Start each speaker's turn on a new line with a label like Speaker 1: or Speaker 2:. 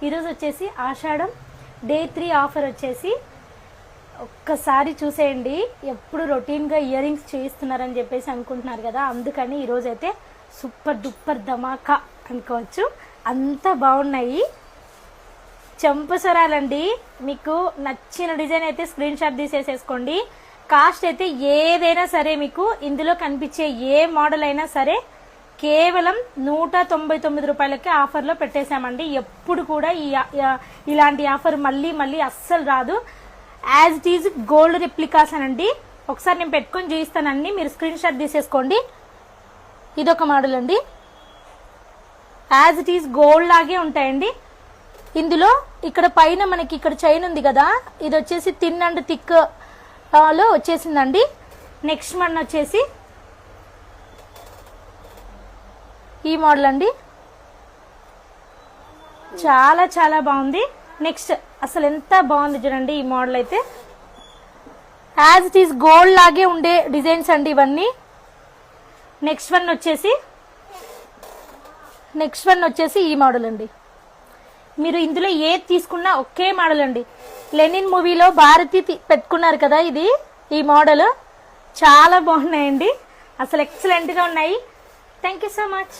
Speaker 1: ఈరోజు వచ్చేసి ఆషాఢం day 3 offer వచ్చేసి ఒక్కసారి చూసేయండి. ఎప్పుడు రొటీన్గా ఇయర్ రింగ్స్ చేయిస్తున్నారని చెప్పేసి అనుకుంటున్నారు కదా, అందుకని ఈరోజు అయితే సూపర్ డూపర్ ధమాకా అనుకోవచ్చు. అంత బాగున్నాయి చెంపసరాలండి. మీకు నచ్చిన డిజైన్ అయితే స్క్రీన్ షాట్ తీసేసేసుకోండి. కాస్ట్ అయితే ఏదైనా సరే మీకు ఇందులో కనిపించే ఏ మోడల్ అయినా సరే కేవలం 199 రూపాయలకే ఆఫర్లో పెట్టేశామండి. ఎప్పుడు కూడా ఇలాంటి ఆఫర్ మళ్ళీ మళ్ళీ అస్సలు రాదు. As it is gold replicas అనండి. ఒకసారి నేను పెట్టుకొని చూపిస్తానండి, మీరు స్క్రీన్ షాట్ తీసేసుకోండి. ఇదొక మోడల్ అండి, యాజ్ ఇట్ ఈజ్ గోల్డ్ లాగే ఉంటాయండి. ఇందులో ఇక్కడ పైన మనకి ఇక్కడ చైన్ ఉంది కదా, ఇది వచ్చేసి థిన్ అండ్ థిక్ లో వచ్చేసిందండి. నెక్స్ట్ వన్ వచ్చేసి ఈ మోడల్ అండి, చాలా చాలా బాగుంది. నెక్స్ట్ అసలు ఎంత బాగుంది చూడండి ఈ మోడల్ అయితే. యాజ్ ఇట్ ఈస్ గోల్డ్ లాగే ఉండే డిజైన్స్ అండి ఇవన్నీ. నెక్స్ట్ వన్ వచ్చేసి ఈ మోడల్ అండి. మీరు ఇందులో ఏది తీసుకున్నా ఒకే మోడల్ అండి. లెనిన్ మూవీలో భారతి పెట్టుకున్నారు కదా, ఈ మోడల్ చాలా బాగున్నాయండి. అసలు ఎక్సలెంట్గా ఉన్నాయి. Thank you so much.